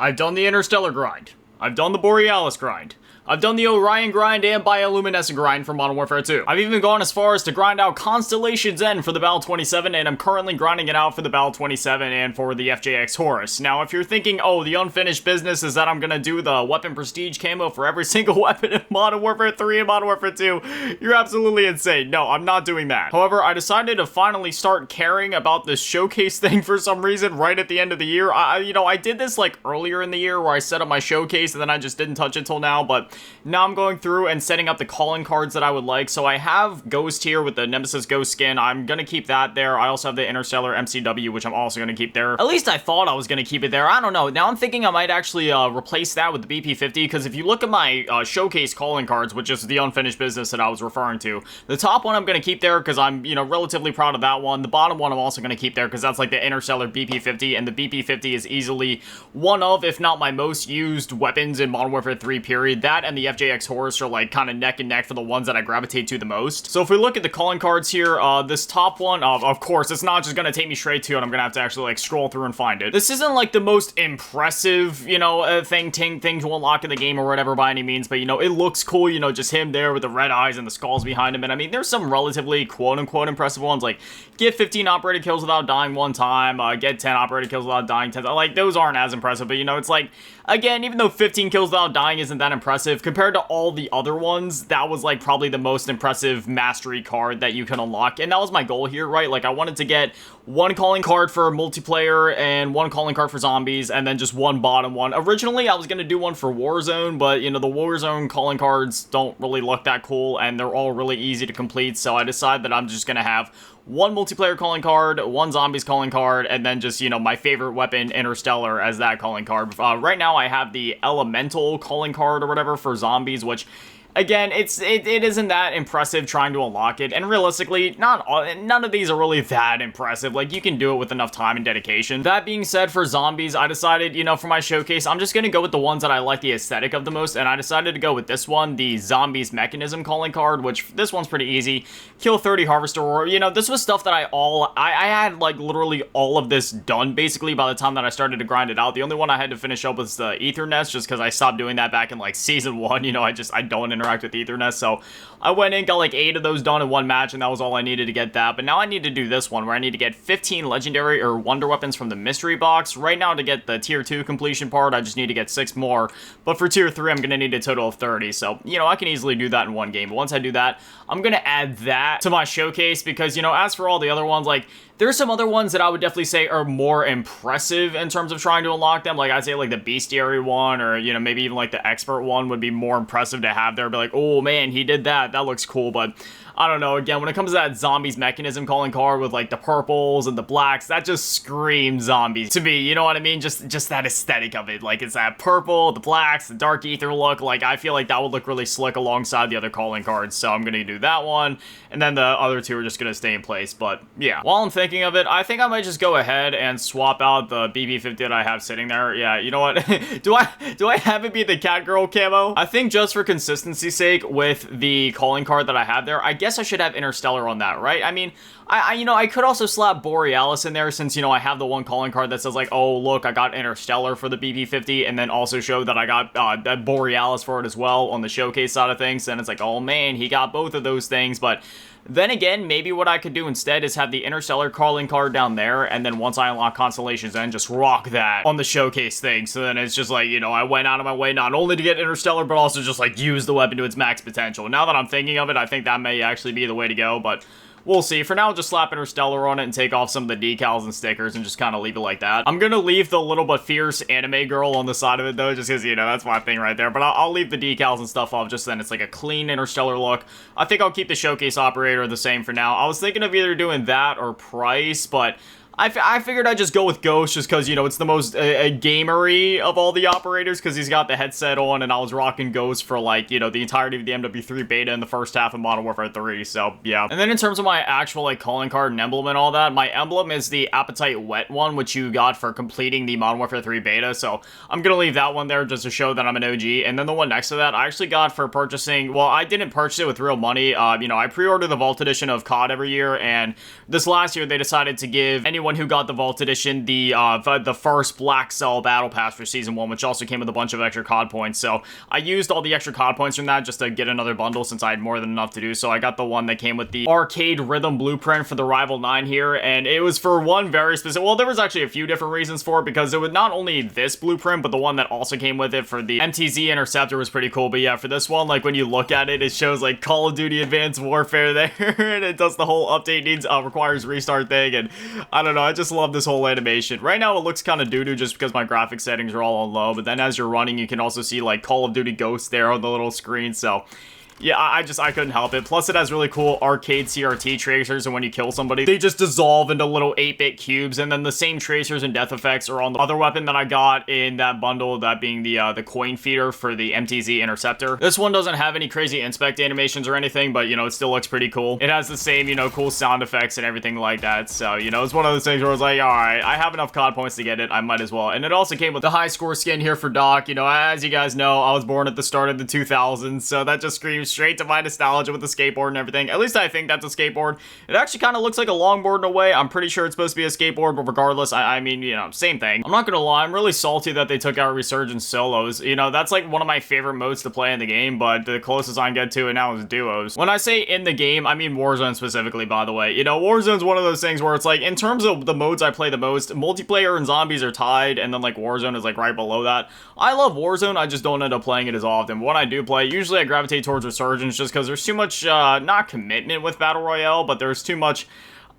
I've done the Interstellar grind. I've done the Borealis grind. I've done the Orion grind and bioluminescent grind for Modern Warfare 2. I've even gone as far as to grind out Constellation's End for the Battle 27, and I'm currently grinding it out for the Battle 27 and for the FJX Horus. Now, if you're thinking, oh, the unfinished business is that I'm gonna do the weapon prestige camo for every single weapon in Modern Warfare 3 and Modern Warfare 2, you're absolutely insane. No, I'm not doing that. However, I decided to finally start caring about this showcase thing for some reason right at the end of the year. I did this like earlier in the year where I set up my showcase and then I just didn't touch it till now, but now I'm going through and setting up the calling cards that I would like. So I have Ghost here with the Nemesis Ghost skin. I'm gonna keep that there. I also have the Interstellar MCW, which I'm also gonna keep there. At least I thought I was gonna keep it there. I don't know. Now I'm thinking I might actually replace that with the BP50, because if you look at my showcase calling cards, which is the unfinished business that I was referring to, the top one I'm gonna keep there because I'm, relatively proud of that one. The bottom one I'm also gonna keep there because that's like the Interstellar BP50, and the BP50 is easily one of, if not my most used weapons in Modern Warfare 3 period. That and the FJX Horus are like kind of neck and neck for the ones that I gravitate to the most. So if we look at the calling cards here, this top one, of course, it's not just gonna take me straight to it. I'm gonna have to actually like scroll through and find it. This isn't like the most impressive, thing to unlock in the game or whatever by any means, but it looks cool, just him there with the red eyes and the skulls behind him. And I mean, there's some relatively quote-unquote impressive ones, like get 15 operated kills without dying one time, get 10 operated kills without dying 10 times. Like, those aren't as impressive, but it's like, again, even though 15 kills without dying isn't that impressive, compared to all the other ones, that was like probably the most impressive mastery card that you can unlock. And that was my goal here, right? Like, I wanted to get one calling card for multiplayer and one calling card for zombies, and then just one bottom one. Originally, I was going to do one for Warzone, but, the Warzone calling cards don't really look that cool, and they're all really easy to complete, so I decided that I'm just going to have one multiplayer calling card, one zombies calling card, and then just, my favorite weapon, Interstellar, as that calling card. Right now, I have the Elemental calling card or whatever for zombies, which, again, it isn't that impressive trying to unlock it, and realistically, none of these are really that impressive. Like, you can do it with enough time and dedication. That being said, for zombies, I decided, for my showcase, I'm just gonna go with the ones that I like the aesthetic of the most, and I decided to go with this one, the Zombies Mechanism calling card, which, this one's pretty easy. Kill 30 Harvester, or, this was stuff that I had, like, literally all of this done, basically, by the time that I started to grind it out. The only one I had to finish up was the Ether Nest, just because I stopped doing that back in, like, Season 1, I don't interact with Ethernet, so I went in, got like 8 of those done in one match, and that was all I needed to get that. But now I need to do this one, where I need to get 15 legendary or wonder weapons from the mystery box. Right now, to get the tier 2 completion part, I just need to get 6 more, but for tier 3, I'm gonna need a total of 30, so, I can easily do that in one game. But once I do that, I'm gonna add that to my showcase, because, as for all the other ones, like, there's some other ones that I would definitely say are more impressive in terms of trying to unlock them. Like, I'd say, like, the Bestiary one, or, maybe even, like, the Expert one would be more impressive to have there. Be like, oh, man, he did that. That looks cool. But I don't know. Again, when it comes to that Zombies Mechanism calling card with, like, the purples and the blacks, that just screams zombies to me. You know what I mean? Just that aesthetic of it. Like, it's that purple, the blacks, the dark ether look. Like, I feel like that would look really slick alongside the other calling cards. So I'm going to do that one. And then the other two are just going to stay in place. But, yeah. While I'm thinking of it, I think I might just go ahead and swap out the BB50 that I have sitting there. Yeah, you know what? do I have it be the Catgirl camo? I think just for consistency's sake with the calling card that I have there, I guess I should have Interstellar on that, right? I mean, I could also slap Borealis in there, since, I have the one calling card that says, like, oh, look, I got Interstellar for the BP50, and then also show that I got Borealis for it as well on the showcase side of things, and it's like, oh, man, he got both of those things. But then again, maybe what I could do instead is have the Interstellar calling card down there, and then once I unlock Constellations, then just rock that on the showcase thing. So then it's just like, I went out of my way not only to get Interstellar, but also just, like, use the weapon to its max potential. Now that I'm thinking of it, I think that may actually be the way to go, but we'll see. For now, I'll just slap Interstellar on it and take off some of the decals and stickers and just kind of leave it like that. I'm gonna leave the little but fierce anime girl on the side of it, though, just because, that's my thing right there. But I'll leave the decals and stuff off, just then it's like a clean Interstellar look. I think I'll keep the showcase operator the same for now. I was thinking of either doing that or Price, but I figured I'd just go with Ghost, just because, it's the most gamery of all the operators, because he's got the headset on, and I was rocking Ghost for, like, the entirety of the MW3 beta in the first half of Modern Warfare 3, so, yeah. And then in terms of my actual, like, calling card and emblem and all that, my emblem is the Appetite Wet one, which you got for completing the Modern Warfare 3 beta, so I'm gonna leave that one there just to show that I'm an OG. And then the one next to that, I actually got for purchasing, well, I didn't purchase it with real money. I pre-order the Vault Edition of COD every year, and this last year they decided to give anyone anyone who got the Vault Edition, the first Black Cell Battle Pass for Season 1, which also came with a bunch of extra COD points. So I used all the extra COD points from that just to get another bundle since I had more than enough to do. So I got the one that came with the Arcade Rhythm Blueprint for the Rival 9 here, and it was for one very specific, well, there was actually a few different reasons for it, because it was not only this blueprint, but the one that also came with it for the MTZ Interceptor was pretty cool. But yeah, for this one, like when you look at it, it shows like Call of Duty Advanced Warfare there, and it does the whole update needs requires restart thing, and I don't know, I just love this whole animation. Right now it looks kind of doo-doo just because my graphics settings are all on low, but then as you're running, you can also see like Call of Duty Ghost there on the little screen, so yeah, I couldn't help it. Plus, it has really cool arcade CRT tracers, and when you kill somebody, they just dissolve into little 8-bit cubes, and then the same tracers and death effects are on the other weapon that I got in that bundle, that being the coin feeder for the MTZ Interceptor. This one doesn't have any crazy inspect animations or anything, but, you know, it still looks pretty cool. It has the same, you know, cool sound effects and everything like that, so, you know, it's one of those things where I was like, alright, I have enough COD points to get it, I might as well. And it also came with the high score skin here for Doc. You know, as you guys know, I was born at the start of the 2000s, so that just screams straight to my nostalgia with the skateboard and everything. At least I think that's a skateboard. It actually kind of looks like a longboard in a way. I'm pretty sure it's supposed to be a skateboard, but regardless, I mean, you know, same thing. I'm not gonna lie, I'm really salty that they took out Resurgence solos. You know, that's like one of my favorite modes to play in the game, but the closest I can get to it now is duos. When I say in the game, I mean Warzone specifically, by the way. You know, Warzone's one of those things where it's like, in terms of the modes I play the most, multiplayer and zombies are tied, and then like Warzone is like right below that. I love Warzone, I just don't end up playing it as often. When I do play, usually I gravitate towards Resurgence just because there's too much, not commitment with Battle Royale, but there's too much,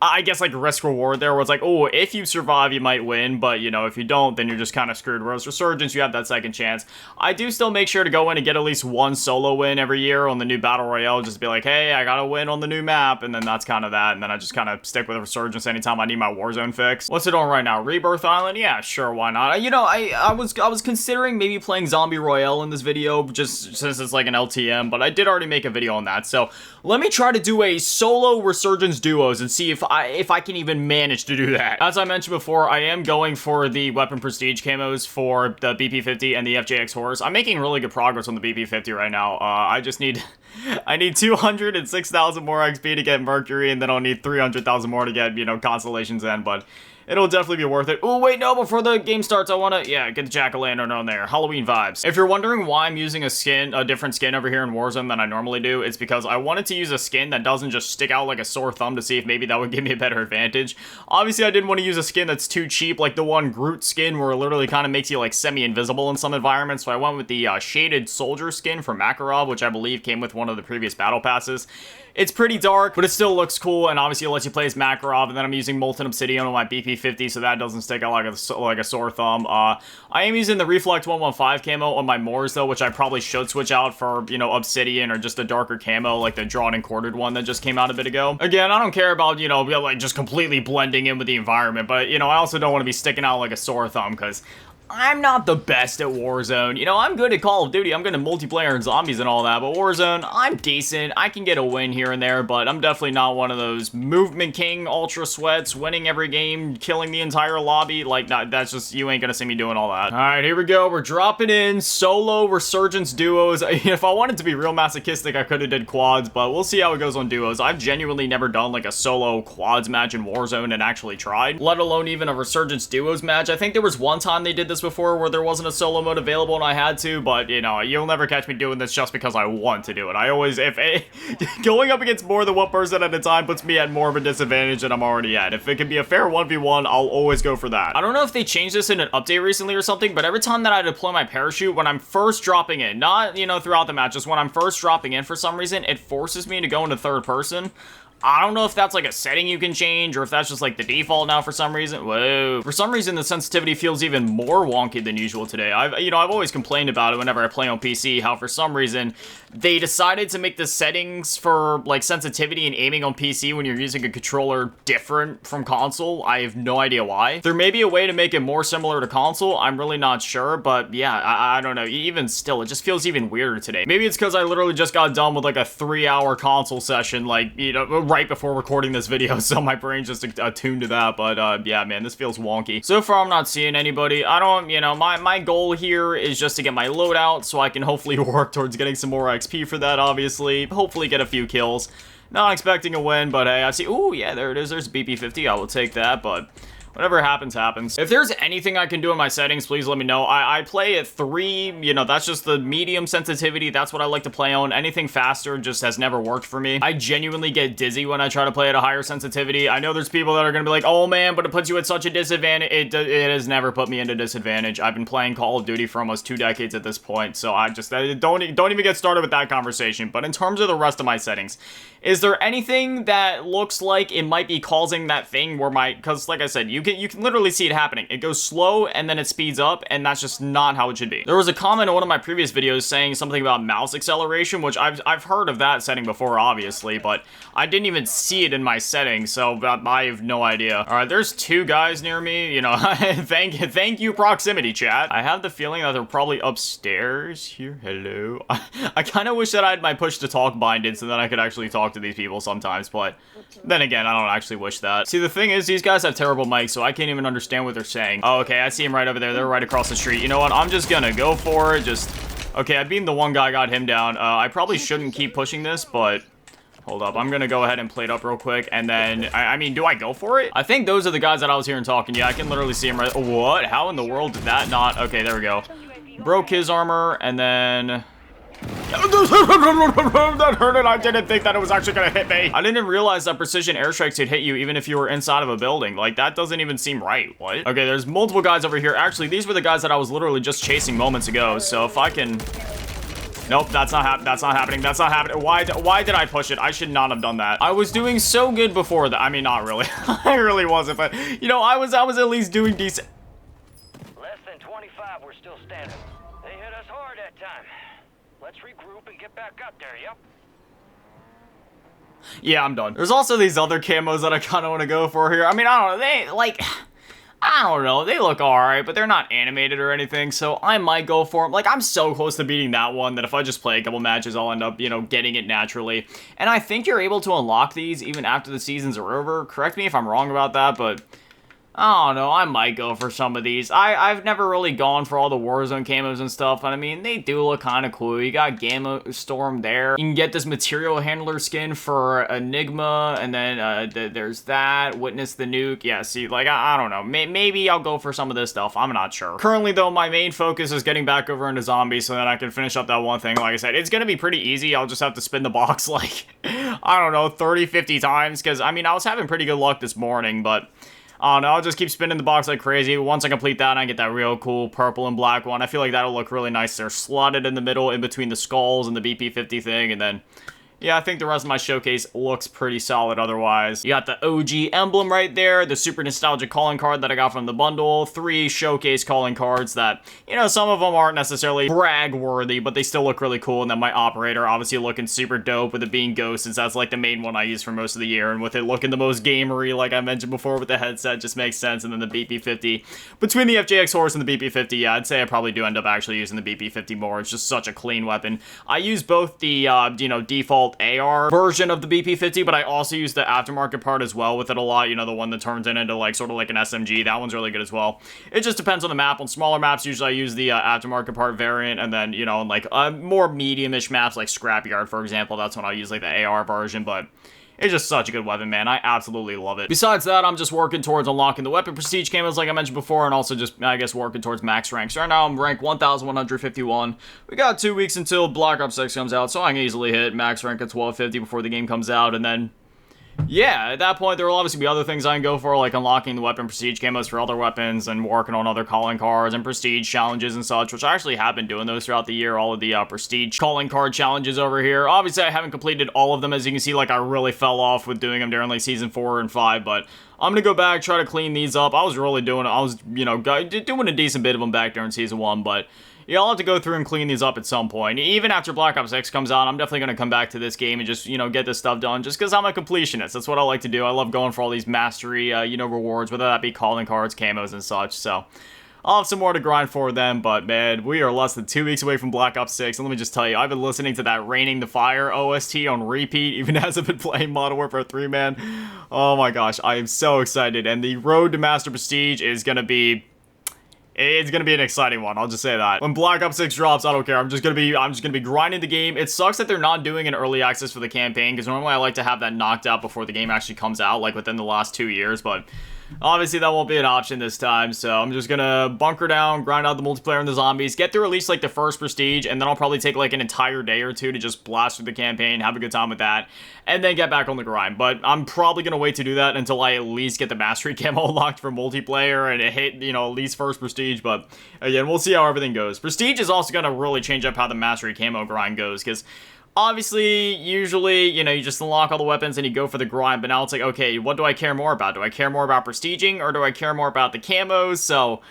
I guess, like risk reward there, where it's like, oh, if you survive, you might win, but, you know, if you don't, then you're just kind of screwed. Whereas Resurgence, you have that second chance. I do still make sure to go in and get at least one solo win every year on the new Battle Royale, just be like, hey, I gotta win on the new map, and then that's kind of that, and then I just kind of stick with Resurgence anytime I need my Warzone fix. What's it on right now? Rebirth Island? Yeah, sure, why not? You know, I was considering maybe playing Zombie Royale in this video, just since it's like an LTM, but I did already make a video on that, so let me try to do a solo Resurgence duos and see if I can even manage to do that. As I mentioned before, I am going for the weapon prestige camos for the BP50 and the FJX Horse. I'm making really good progress on the BP50 right now. I just need I need 206,000 more XP to get Mercury, and then I'll need 300,000 more to get, you know, Constellation's End, but it'll definitely be worth it. Oh, wait, no, before the game starts, I want to, yeah, get the jack-o'-lantern on there. Halloween vibes. If you're wondering why I'm using a different skin over here in Warzone than I normally do, it's because I wanted to use a skin that doesn't just stick out like a sore thumb to see if maybe that would give me a better advantage. Obviously, I didn't want to use a skin that's too cheap, like the one Groot skin where it literally kind of makes you, like, semi-invisible in some environments, so I went with the shaded soldier skin from Makarov, which I believe came with one of the previous battle passes. It's pretty dark, but it still looks cool, and obviously it lets you play as Makarov, and then I'm using Molten Obsidian on my BP50, so that doesn't stick out like a sore thumb. I am using the Reflect 115 camo on my Moors, though, which I probably should switch out for, you know, Obsidian or just a darker camo, like the Drawn and Quartered one that just came out a bit ago. Again, I don't care about, you know, like, just completely blending in with the environment, but, you know, I also don't want to be sticking out like a sore thumb, because I'm not the best at Warzone. You know, I'm good at Call of Duty, I'm good at multiplayer and zombies and all that, but Warzone, I'm decent. I can get a win here and there, but I'm definitely not one of those Movement King Ultra Sweats, winning every game, killing the entire lobby. Like, that's just, you ain't gonna see me doing all that. Alright, here we go. We're dropping in solo Resurgence duos. If I wanted to be real masochistic, I could have did quads, but we'll see how it goes on duos. I've genuinely never done, like, a solo quads match in Warzone and actually tried, let alone even a Resurgence duos match. I think there was one time they did this before where there wasn't a solo mode available and I had to, but, you know, you'll never catch me doing this just because I want to do it. I always, going up against more than one person at a time puts me at more of a disadvantage than I'm already at. If it can be a fair 1v1, I'll always go for that. I don't know if they changed this in an update recently or something, but every time that I deploy my parachute, when I'm first dropping in, not, you know, throughout the match, just when I'm first dropping in for some reason, it forces me to go into third person. I don't know if that's like a setting you can change or if that's just like the default now for some reason. Whoa. For some reason, the sensitivity feels even more wonky than usual today. I've always complained about it whenever I play on PC, how for some reason they decided to make the settings for like sensitivity and aiming on PC when you're using a controller different from console. I have no idea why. There may be a way to make it more similar to console. I'm really not sure, but yeah, I don't know. Even still, it just feels even weirder today. Maybe it's because I literally just got done with like a 3-hour console session, like, you know, right before recording this video, so my brain's just attuned to that, but yeah, man, this feels wonky. So far, I'm not seeing anybody. I don't, you know, my goal here is just to get my loadout, so I can hopefully work towards getting some more XP for that, obviously. Hopefully get a few kills. Not expecting a win, but hey, I see, ooh, yeah, there it is, there's BP50, I will take that, but whatever happens, happens. If there's anything I can do in my settings, please let me know. I play at 3, you know, that's just the medium sensitivity. That's what I like to play on. Anything faster just has never worked for me. I genuinely get dizzy when I try to play at a higher sensitivity. I know there's people that are gonna be like, oh man, but it puts you at such a disadvantage. It has never put me into disadvantage. I've been playing Call of Duty for almost 2 decades at this point, so I just don't even get started with that conversation. But in terms of the rest of my settings, is there anything that looks like it might be causing that thing where because like I said, you can literally see it happening. It goes slow and then it speeds up, and that's just not how it should be. There was a comment in one of my previous videos saying something about mouse acceleration, which I've heard of that setting before, obviously, but I didn't even see it in my settings, so I have no idea. All right, there's 2 guys near me, you know, thank you proximity chat. I have the feeling that they're probably upstairs here. Hello. I kind of wish that I had my push to talk binded so that I could actually talk to these people sometimes, but then again, I don't actually wish that. See, the thing is, these guys have terrible mics, so I can't even understand what they're saying. Oh, okay, I see him right over there. They're right across the street. You know what? I'm just gonna go for it. Okay, I beamed the one guy, got him down. I probably shouldn't keep pushing this, but hold up. I'm gonna go ahead and plate up real quick, and then, I mean, do I go for it? I think those are the guys that I was hearing talking. Yeah, I can literally see him right. What? How in the world did that not? Okay, there we go. Broke his armor, and then... That hurt it. I didn't think that it was actually gonna hit me. I didn't realize that precision airstrikes could hit you even if you were inside of a building. Like, that doesn't even seem right. What? Okay, there's multiple guys over here. Actually, these were the guys that I was literally just chasing moments ago. So if I can... Nope, that's not happening. That's not happening. Why did I push it? I should not have done that. I was doing so good before that. I mean, not really. I really wasn't, but, you know, I was at least doing decent. Less than 25, we're still standing. They hit us hard that time. Let's regroup and get back up there, yep. Yeah, I'm done. There's also these other camos that I kind of want to go for here. I mean, I don't know. They, like... I don't know, they look alright, but they're not animated or anything, so I might go for them. Like, I'm so close to beating that one that if I just play a couple matches, I'll end up, you know, getting it naturally. And I think you're able to unlock these even after the seasons are over. Correct me if I'm wrong about that, but... I don't know, I might go for some of these. I've never really gone for all the Warzone camos and stuff, and I mean, they do look kind of cool. You got Gamma Storm there. You can get this material handler skin for Enigma, and then there's that. Witness the Nuke. Yeah, see, like, I don't know. Maybe I'll go for some of this stuff. I'm not sure. Currently, though, my main focus is getting back over into zombies so that I can finish up that one thing. Like I said, it's gonna be pretty easy. I'll just have to spin the box, like, I don't know, 30, 50 times, because, I mean, I was having pretty good luck this morning, but... I don't know, I'll just keep spinning the box like crazy. Once I complete that, I get that real cool purple and black one. I feel like that'll look really nice. They're slotted in the middle, in between the skulls and the BP-50 thing, and then... Yeah, I think the rest of my showcase looks pretty solid otherwise. You got the OG emblem right there, the super nostalgic calling card that I got from the bundle, 3 showcase calling cards that, you know, some of them aren't necessarily brag-worthy, but they still look really cool, and then my operator obviously looking super dope with it being Ghost, since that's like the main one I use for most of the year, and with it looking the most gamery, like I mentioned before with the headset, just makes sense, and then the BP-50. Between the FJX Horse and the BP-50, yeah, I'd say I probably do end up actually using the BP-50 more. It's just such a clean weapon. I use both the, you know, default AR version of the BP-50, but I also use the aftermarket part as well with it a lot, you know, the one that turns into like sort of like an SMG. That one's really good as well. It just depends on the map. On smaller maps, usually I use the aftermarket part variant, and then, you know, on like more medium-ish maps like Scrapyard, for example, that's when I use like the AR version, but it's just such a good weapon, man. I absolutely love it. Besides that, I'm just working towards unlocking the weapon prestige camos like I mentioned before, and also just, I guess, working towards max rank. So right now, I'm rank 1,151. We got 2 weeks until Black Ops 6 comes out, so I can easily hit max rank at 1250 before the game comes out, and then... yeah, at that point, there will obviously be other things I can go for, like unlocking the weapon prestige camos for other weapons and working on other calling cards and prestige challenges and such, which I actually have been doing those throughout the year, all of the prestige calling card challenges over here. Obviously, I haven't completed all of them. As you can see, like, I really fell off with doing them during, like, Season 4 and 5, but I'm gonna go back, try to clean these up. I was really doing it. I was, you know, doing a decent bit of them back during Season 1, but... yeah, I'll have to go through and clean these up at some point. Even after Black Ops 6 comes out, I'm definitely going to come back to this game and just, you know, get this stuff done, just because I'm a completionist. That's what I like to do. I love going for all these mastery, you know, rewards, whether that be calling cards, camos, and such, so... I'll have some more to grind for them, but man, we are less than 2 weeks away from Black Ops 6, and let me just tell you, I've been listening to that Raining the Fire OST on repeat, even as I've been playing Modern Warfare 3, man. Oh my gosh, I am so excited, and the road to Master Prestige is going to be... it's gonna be an exciting one, I'll just say that. When Black Ops 6 drops, I don't care. I'm just gonna be grinding the game. It sucks that they're not doing an early access for the campaign, because normally I like to have that knocked out before the game actually comes out, like within the last 2 years, but obviously that won't be an option this time, so I'm just gonna bunker down, grind out the multiplayer and the zombies, get through at least like the first prestige, and then I'll probably take like an entire day or two to just blast through the campaign, have a good time with that, and then get back on the grind. But I'm probably gonna wait to do that until I at least get the mastery camo unlocked for multiplayer and it hit, you know, at least first prestige. But again, we'll see how everything goes. Prestige is also gonna really change up how the mastery camo grind goes, because obviously, usually, you know, you just unlock all the weapons and you go for the grind, but now it's like, okay, what do I care more about? Do I care more about prestiging, or do I care more about the camos? So,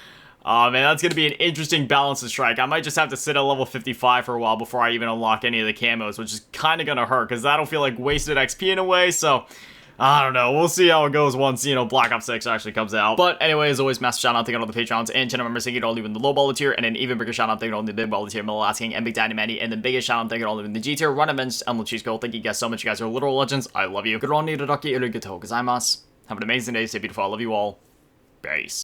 man, that's going to be an interesting balance to strike. I might just have to sit at level 55 for a while before I even unlock any of the camos, which is kind of going to hurt, because that'll feel like wasted XP in a way, so I don't know. We'll see how it goes once, you know, Black Ops 6 actually comes out. But anyway, as always, massive shout out to all the Patreons and channel members. Thank you to all leaving the low baller tier, and an even bigger shout out to all the big baller tier, Middle King and Big Daddy Manny, and the biggest shout out to all leaving the G tier, Run Events, and Cheese Gold. Thank you guys so much. You guys are literal legends. I love you. Good on you to Ducky, gozaimasu. Have an amazing day. Stay beautiful. I love you all. Peace.